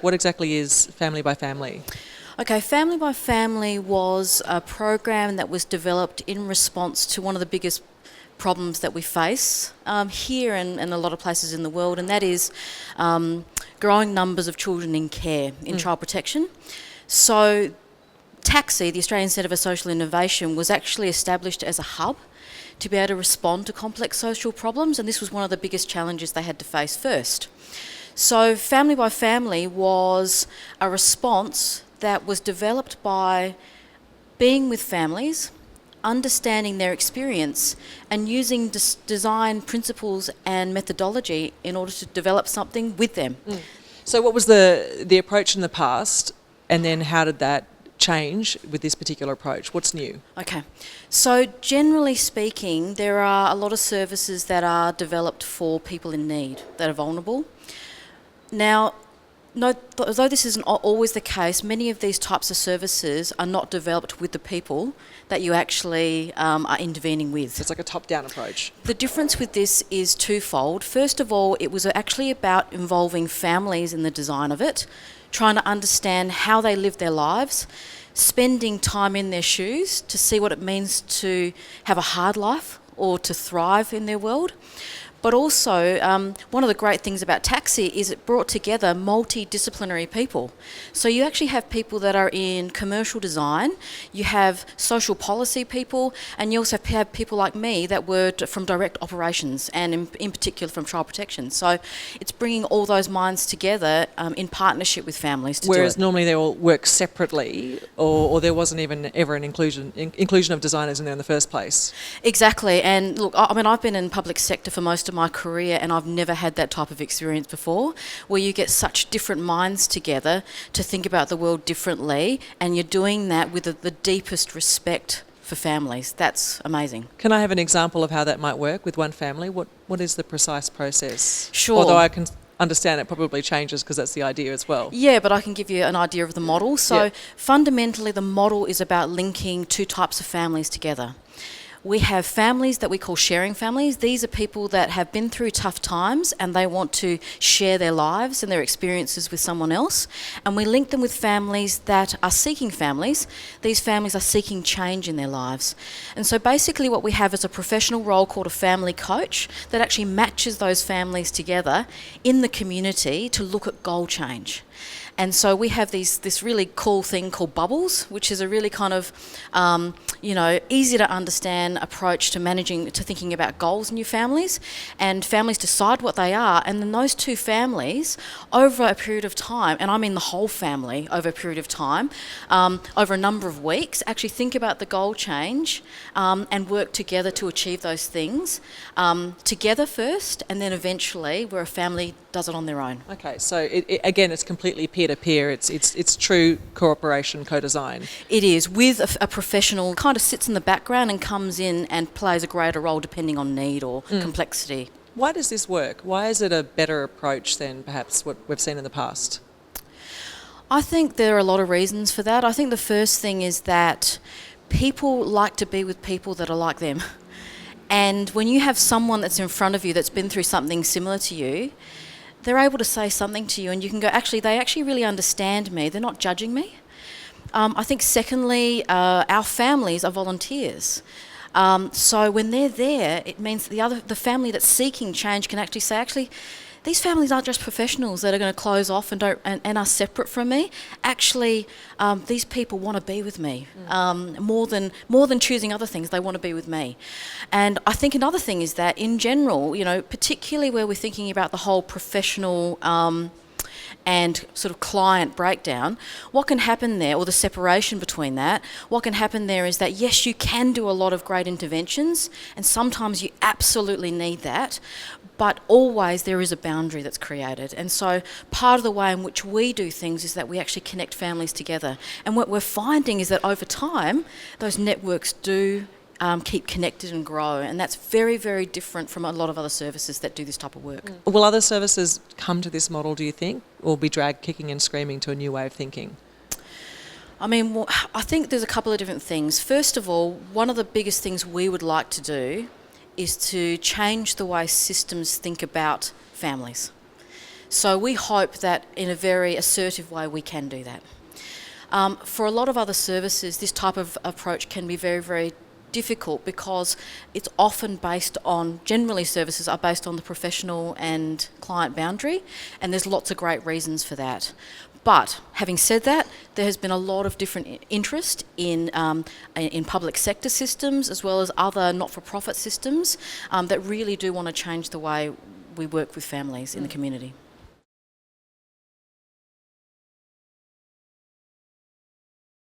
What exactly is Family by Family? Okay, Family by Family was a program that was developed in response to one of the biggest problems that we face here and a lot of places in the world, and that is growing numbers of children in care in child protection. So TAXI, the Australian Centre for Social Innovation, was actually established as a hub to be able to respond to complex social problems, and this was one of the biggest challenges they had to face first. So Family by Family was a response that was developed by being with families, understanding their experience, and using design principles and methodology in order to develop something with them. So what was the approach in the past, and then how did that change with this particular approach? What's new? Okay, so generally speaking, there are a lot of services that are developed for people in need, that are vulnerable. Now, although this isn't always the case, many of these types of services are not developed with the people that you actually are intervening with. It's like a top-down approach. The difference with this is twofold. First of all, it was actually about involving families in the design of it, trying to understand how they live their lives, spending time in their shoes to see what it means to have a hard life or to thrive in their world. But also, one of the great things about TAXI is it brought together multidisciplinary people. So you actually have people that are in commercial design, you have social policy people, and you also have people like me that were from direct operations and in particular from child protection. So it's bringing all those minds together in partnership with families to Whereas do it. normally they all work separately, or there wasn't even ever an inclusion of designers in there in the first place. Exactly, and look, I mean, I've been in public sector for most of my career, and I've never had that type of experience before, where you get such different minds together to think about the world differently, and you're doing that with the deepest respect for families. That's amazing. Can I have an example of how that might work with one family? What is the precise process? Sure. Although I can understand it probably changes because that's the idea as well. Yeah, but I can give you an idea of the model. So Yeah. fundamentally, the model is about linking two types of families together. We have families that we call sharing families. These are people that have been through tough times and they want to share their lives and their experiences with someone else. And we link them with families that are seeking families. These families are seeking change in their lives. And so basically what we have is a professional role called a family coach that actually matches those families together in the community to look at goal change. And so we have this really cool thing called Bubbles, which is a really kind of, easy to understand approach to thinking about goals in your families. And families decide what they are, and then those two families, over a period of time, and I mean the whole family over a period of time, over a number of weeks, actually think about the goal change and work together to achieve those things together first, and then eventually where a family does it on their own. Okay, so again, it's completely peer-to-peer. It's true cooperation, co-design. It is, with a professional, kind of sits in the background and comes in and plays a greater role depending on need or complexity. Why does this work? Why is it a better approach than perhaps what we've seen in the past? I think there are a lot of reasons for that. I think the first thing is that people like to be with people that are like them. And when you have someone that's in front of you that's been through something similar to you, they're able to say something to you and you can go, actually, they actually really understand me. They're not judging me. I think secondly, our families are volunteers. So when they're there, it means the family that's seeking change can actually say, actually, these families aren't just professionals that are going to close off and are separate from me. Actually, these people want to be with me more than choosing other things. They want to be with me. And I think another thing is that in general, particularly where we're thinking about the whole professional and sort of client breakdown, what can happen there, or the separation between that, what can happen there is that yes, you can do a lot of great interventions, and sometimes you absolutely need that, but always there is a boundary that's created. And so part of the way in which we do things is that we actually connect families together. And what we're finding is that over time, those networks do keep connected and grow, and that's very, very different from a lot of other services that do this type of work. Will other services come to this model, do you think, or be dragged kicking and screaming to a new way of thinking? I mean, well, I think there's a couple of different things. First of all, one of the biggest things we would like to do is to change the way systems think about families. So we hope that in a very assertive way we can do that. For a lot of other services, this type of approach can be very, very difficult because it's often based on, generally services are based on the professional and client boundary, and there's lots of great reasons for that. But having said that, there has been a lot of different interest in public sector systems as well as other not-for-profit systems that really do want to change the way we work with families in the community.